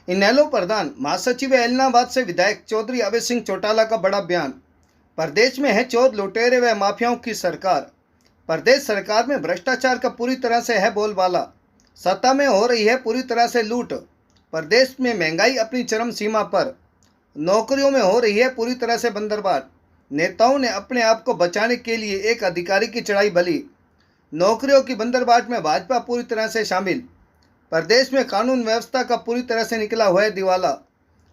इनेलो प्रधान महासचिव एलनाबाद से विधायक चौधरी अभय सिंह चौटाला का बड़ा बयान। प्रदेश में है चोर लुटेरे व माफियाओं की सरकार। प्रदेश सरकार में भ्रष्टाचार का पूरी तरह से है बोलबाला। सत्ता में हो रही है पूरी तरह से लूट। प्रदेश में महंगाई अपनी चरम सीमा पर। नौकरियों में हो रही है पूरी तरह से बंदरबाट। नेताओं ने अपने आप को बचाने के लिए एक अधिकारी की चढ़ाई भली। नौकरियों की बंदरबाट में भाजपा पूरी तरह से शामिल। प्रदेश में कानून व्यवस्था का पूरी तरह से निकला हुआ है दिवाला।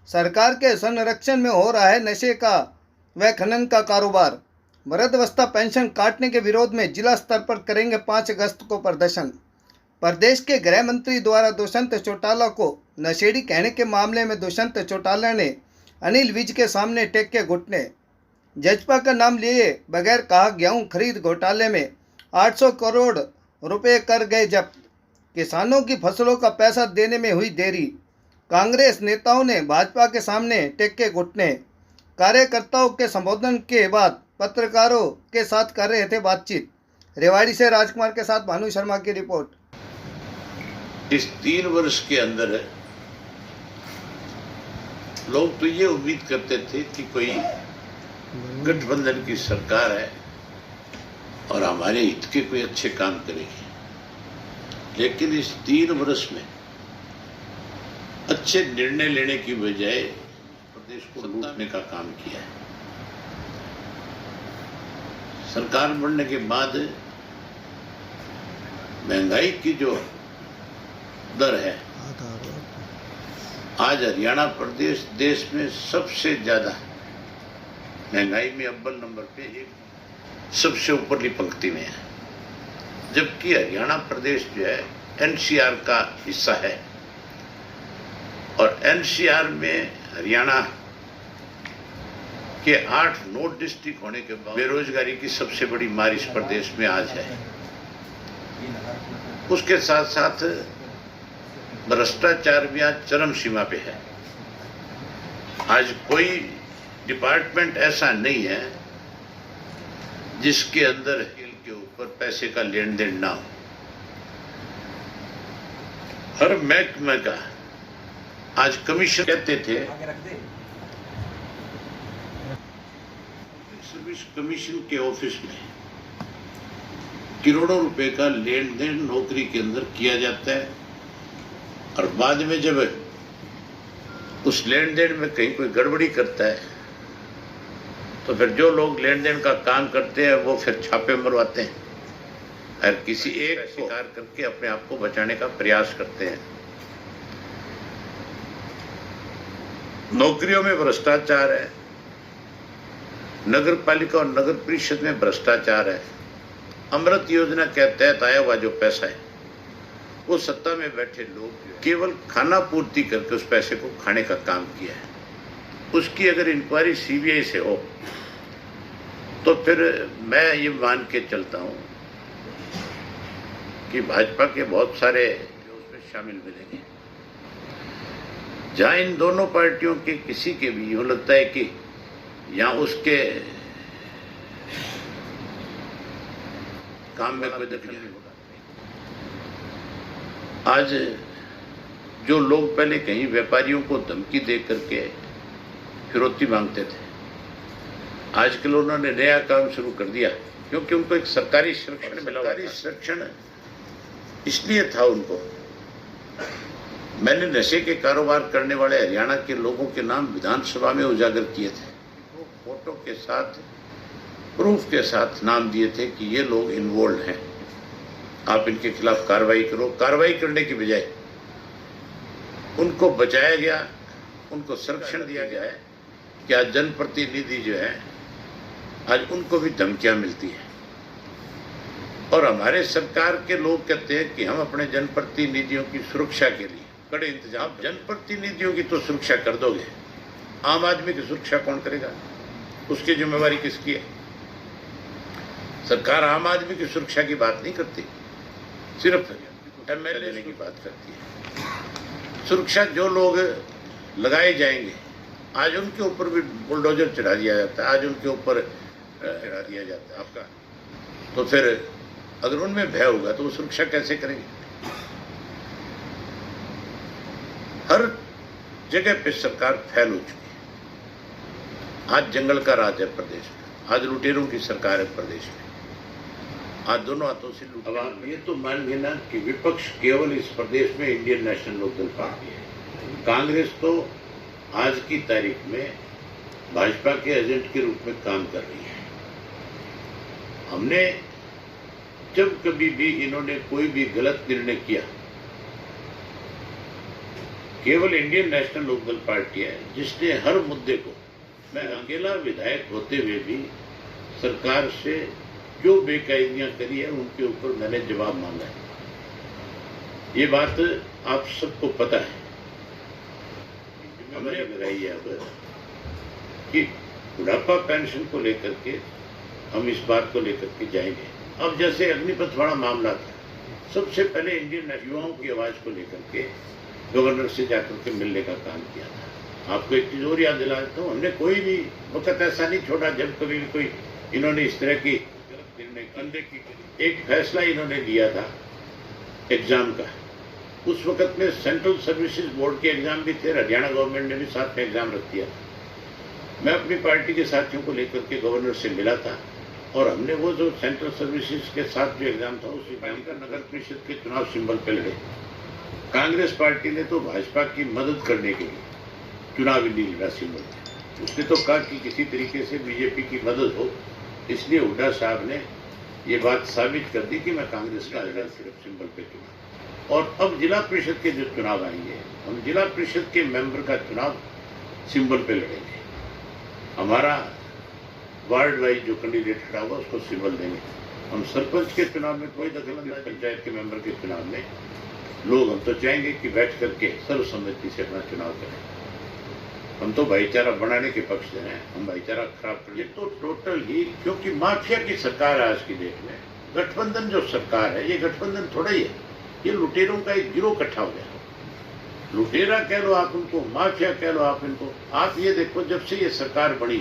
सरकार के संरक्षण में हो रहा है नशे का व खनन का कारोबार। वृद्धावस्था पेंशन काटने के विरोध में जिला स्तर पर करेंगे 5 अगस्त को प्रदर्शन। प्रदेश के गृह मंत्री द्वारा दुष्यंत चौटाला को नशेड़ी कहने के मामले में दुष्यंत चौटाला ने अनिल विज के सामने टेके घुटने। जजपा का नाम लिए बगैर कहा गेहूं खरीद घोटाले में 800 करोड़ रुपए कर गए जब्त। किसानों की फसलों का पैसा देने में हुई देरी। कांग्रेस नेताओं ने भाजपा के सामने टेके घुटने। कार्यकर्ताओं के संबोधन के बाद पत्रकारों के साथ कर रहे थे बातचीत। रेवाड़ी से राजकुमार के साथ भानु शर्मा की रिपोर्ट। इस 3 वर्ष के अंदर लोग तो ये उम्मीद करते थे कि कोई गठबंधन की सरकार है और हमारे हित के कोई अच्छे काम करेगी, लेकिन इस 3 वर्ष में अच्छे निर्णय लेने की बजाय प्रदेश को लूटने का काम किया है। सरकार बनने के बाद महंगाई की जो दर है, आज हरियाणा प्रदेश देश में सबसे ज्यादा महंगाई में अव्वल नंबर पे सबसे ऊपरली पंक्ति में है, जबकि हरियाणा प्रदेश जो है एनसीआर का हिस्सा है और एनसीआर में हरियाणा के 8-9 डिस्ट्रिक्ट होने के बाद बेरोजगारी की सबसे बड़ी मार इस प्रदेश में आज है। उसके साथ साथ भ्रष्टाचार भी आज चरम सीमा पे है। आज कोई डिपार्टमेंट ऐसा नहीं है जिसके अंदर के ऊपर पैसे का लेन देन ना हो। हर महकमे का आज कमीशन कहते थे, सर्विस कमीशन के ऑफिस में करोड़ों रुपए का लेन देन नौकरी के अंदर किया जाता है और बाद में जब उस लेन देन में कहीं कोई गड़बड़ी करता है तो फिर जो लोग लेन देन का काम करते हैं वो फिर छापे मरवाते हैं और किसी एक शिकार करके अपने आप को बचाने का प्रयास करते हैं। नौकरियों में भ्रष्टाचार है, नगर पालिका और नगर परिषद में भ्रष्टाचार है। अमृत योजना के तहत आया हुआ जो पैसा है वो सत्ता में बैठे लोग केवल खाना पूर्ति करके उस पैसे को खाने का काम किया है। उसकी अगर इंक्वायरी सीबीआई से हो तो फिर मैं ये मान के चलता हूं कि भाजपा के बहुत सारे जो उसमें शामिल मिलेंगे। जहां इन दोनों पार्टियों के किसी के भी यूं लगता है कि यहां उसके काम में कोई दखल नहीं होगा। आज जो लोग पहले कहीं व्यापारियों को धमकी दे करके फिरौती मांगते थे, आजकल उन्होंने नया काम शुरू कर दिया क्योंकि उनको एक सरकारी संरक्षण मिला। सरकारी संरक्षण इसलिए था उनको। मैंने नशे के कारोबार करने वाले हरियाणा के लोगों के नाम विधानसभा में उजागर किए थे, वो फोटो के साथ प्रूफ के साथ नाम दिए थे कि ये लोग इन्वॉल्व हैं, आप इनके खिलाफ कार्रवाई करो। कार्रवाई करने की बजाय उनको बचाया गया, उनको संरक्षण दिया गया है कि आज जनप्रतिनिधि जो है आज उनको भी धमकियां मिलती है और हमारे सरकार के लोग कहते हैं कि हम अपने जनप्रतिनिधियों की सुरक्षा के लिए कड़े इंतजाम। जनप्रतिनिधियों की तो सुरक्षा कर दोगे, आम आदमी की सुरक्षा कौन करेगा? उसकी जिम्मेवारी किसकी है? सरकार आम आदमी की सुरक्षा की बात नहीं करती, सिर्फ एमएलए की बात करती है। सुरक्षा जो लोग लगाए जाएंगे आज उनके ऊपर भी बुलडोजर चढ़ा दिया जाता है, आज उनके ऊपर चढ़ा दिया जाता है आपका। तो फिर अगर उनमें भय होगा तो वो सुरक्षा कैसे करेंगे? हर जगह पे सरकार फैल हो चुकी है। आज जंगल का राज है प्रदेश में, आज लुटेरों की सरकार है प्रदेश में, आज दोनों हाथों से लूट। अब आप ये तो मान लेना कि विपक्ष केवल इस प्रदेश में इंडियन नेशनल लोकदल पार्टी है। कांग्रेस तो आज की तारीख में भाजपा के एजेंट के रूप में काम कर रही है। हमने जब कभी भी इन्होंने कोई भी गलत निर्णय किया, केवल इंडियन नेशनल लोकदल पार्टी है जिसने हर मुद्दे को, मैं अकेला विधायक होते हुए भी सरकार से जो बेकायदियां करी है उनके ऊपर मैंने जवाब मांगा है। ये बात आप सबको पता है। हमने लगाई है अब कि बुढ़ापा पेंशन को लेकर के हम इस बात को लेकर के जाएंगे। अब जैसे अग्निपथ वाला मामला था, सबसे पहले इंडियन युवाओं की आवाज को लेकर के गवर्नर से जाकर के मिलने का काम किया था। आपको एक चीज और याद दिला देता हूं, हमने कोई भी वक्त ऐसा नहीं छोड़ा जब कभी भी कोई इन्होंने इस तरह की गलत निर्णय। एक फैसला इन्होंने लिया था एग्जाम का, उस वक्त में सेंट्रल सर्विसेज बोर्ड के एग्जाम भी थे, हरियाणा गवर्नमेंट ने भी साथ में एग्जाम रख दिया। मैं अपनी पार्टी के साथियों को लेकर के गवर्नर से मिला था और हमने वो जो सेंट्रल सर्विसेज के साथ जो एग्जाम था उसी का नगर परिषद के चुनाव सिंबल पे लड़े। कांग्रेस पार्टी ने तो भाजपा की मदद करने के लिए चुनावी लीला सिंबल, उसने तो कहा कि किसी तरीके से बीजेपी की मदद हो, इसलिए हुड्डा साहब ने ये बात साबित कर दी कि मैं कांग्रेस का सिर्फ सिंबल पे चुना। और अब जिला परिषद के जो चुनाव आएंगे, हम जिला परिषद के मेंबर का चुनाव सिंबल पे लड़ेंगे। हमारा वार्ड वाइज जो कैंडिडेट खड़ा होगा उसको सिंबल देंगे। हम सरपंच के चुनाव में कोई दखल नहीं, पंचायत के मेंबर के चुनाव में लोग, हम तो चाहेंगे कि बैठ करके सर्वसम्मति से अपना चुनाव करें। हम तो भाईचारा बनाने के पक्ष में हैं, हम भाईचारा खराब कर। ये तो टोटल ही, क्योंकि माफिया की सरकार है आज की डेट में। गठबंधन जो सरकार है, ये गठबंधन थोड़ा ही है, ये लुटेरों का एक गिरोह इकट्ठा हो गया। लुटेरा कह लो आप उनको, माफिया कह लो आप इनको। आप ये देखो जब से ये सरकार बनी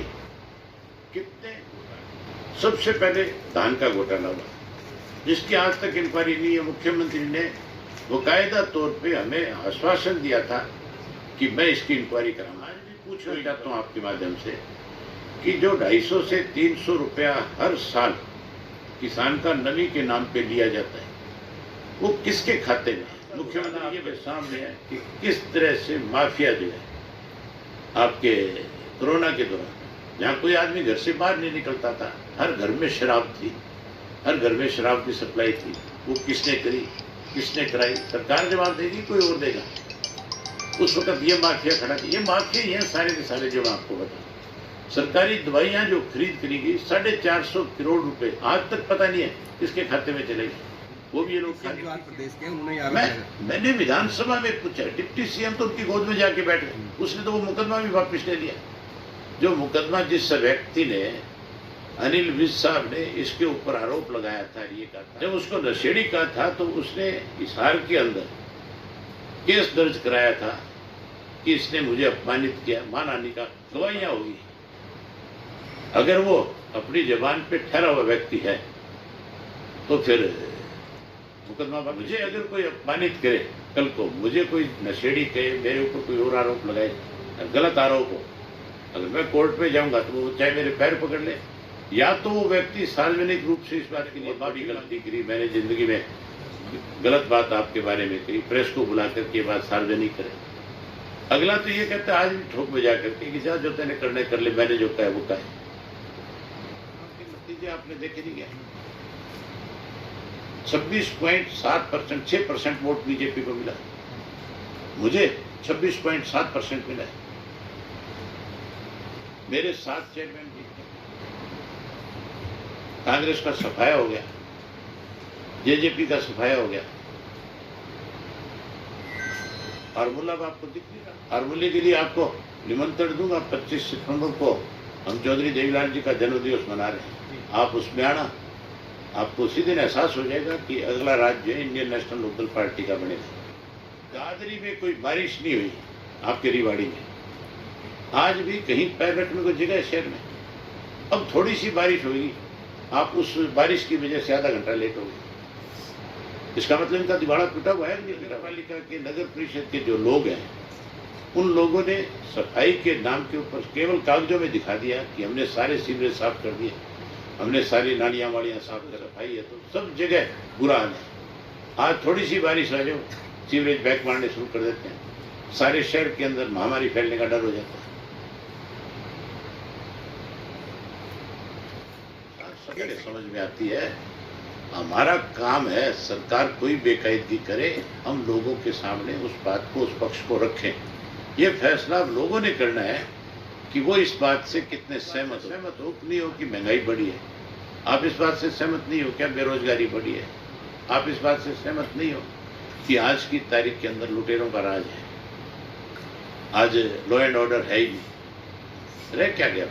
कितने, सबसे पहले धान का घोटाला हुआ जिसकी आज तक इंक्वायरी नहीं है। मुख्यमंत्री ने बाकायदा तौर पे हमें आश्वासन दिया था कि मैं इसकी इंक्वायरी कराऊंगा। आज भी पूछना चाहता हूँ आपके माध्यम से कि जो 250 से 300 रुपया हर साल किसान का नमी के नाम पे लिया जाता है, वो किसके खाते में? मुख्यमंत्री ये सामने है कि किस तरह से माफिया जो है आपके कोरोना के दौरान, जहाँ कोई आदमी घर से बाहर नहीं निकलता था, हर घर में शराब थी, हर घर में शराब की सप्लाई थी, वो किसने करी, किसने कराई? सरकार जवाब देगी, कोई और देगा? उस वक्त ये माफिया खड़ा थी। ये माफिया ही है सारे के सारे, जो मैं आपको बता। सरकारी दवाइयाँ जो खरीद करी गई 450 करोड़ रुपए, आज तक पता नहीं है किसके खाते में चलेगी। वो भी ये लोग प्रदेश के मैंने विधानसभा में पूछा, डिप्टी सीएम तो उनकी गोद में जाके बैठ गए, उसने तो वो मुकदमा भी वापस ले लिया। जो मुकदमा जिस व्यक्ति ने, अनिल विज साहब ने इसके ऊपर आरोप लगाया था, ये कहा था, जब उसको नशेड़ी कहा था तो उसने हिसार के अंदर केस दर्ज कराया था कि इसने मुझे अपमानित किया, मानहानि का गवाहियां होगी। अगर वो अपनी जबान पे ठहरा हुआ व्यक्ति है तो फिर मुकदमा। मुझे अगर कोई अपमानित करे, कल को मुझे कोई नशेड़ी कहे, मेरे ऊपर कोई और आरोप लगाए, गलत आरोप हो, अगर मैं कोर्ट में जाऊंगा तो वो चाहे मेरे पैर पकड़ ले, या तो वो व्यक्ति सार्वजनिक रूप से इस बात के लिए बड़ी गलती करी, मैंने जिंदगी में गलत बात आपके बारे में कही, प्रेस को बुला करके बात सार्वजनिक करे। अगला तो ये कहता है आज भी ठोक में जा करके कि जा जो तेने करने कर ले, मैंने जो कहा वो कहा। नतीजे आपने देखे नहीं गया। 26.7%, 6% वोट बीजेपी को मिला, मुझे 26.7% मिला है। मेरे 7 चेयरमैन भी, कांग्रेस का सफाया हो गया, जेजेपी का सफाया हो गया। आरमूला आपको दिख नहीं रहा। आरमूले के लिए आपको निमंत्रण दूंगा, 25 सितंबर को हम चौधरी देवीलाल जी का जन्मदिवस मना रहे हैं। आप उसमें आना, आपको उसी दिन एहसास हो जाएगा कि अगला राज्य इंडियन नेशनल लोकदल पार्टी का बनेगा। दादरी में कोई बारिश नहीं हुई, आपके रिवाड़ी में आज भी कहीं पैर रखने को जगह है शहर में। अब थोड़ी सी बारिश होगी, आप उस बारिश की वजह से आधा घंटा लेट हो गए। इसका मतलब इनका दिवाड़ा टूटा हुआ है। नगर पालिका के, नगर परिषद के जो लोग हैं उन लोगों ने सफाई के नाम के ऊपर केवल कागजों में दिखा दिया कि हमने सारे सीवरेज साफ कर दिए, हमने सारी नालियां वालियां साफ कर सफाई है, तो सब जगह बुरा हाल है। आज थोड़ी सी बारिश आ जाओ, सीवरेज बैक मारने शुरू कर देते हैं, सारे शहर के अंदर महामारी फैलने का डर हो जाता है। सबके समझ में आती है, हमारा काम है सरकार कोई बेकायदगी करे, हम लोगों के सामने उस बात को, उस पक्ष को रखें। ये फैसला अब लोगों ने करना है कि वो इस बात से कितने सहमत हो नहीं हो कि महंगाई बढ़ी है। आप इस बात से सहमत नहीं हो क्या बेरोजगारी बढ़ी है? आप इस बात से सहमत नहीं हो कि आज की तारीख के अंदर लुटेरों का राज है, आज लॉ एंड ऑर्डर है ही नहीं, रह क्या गया?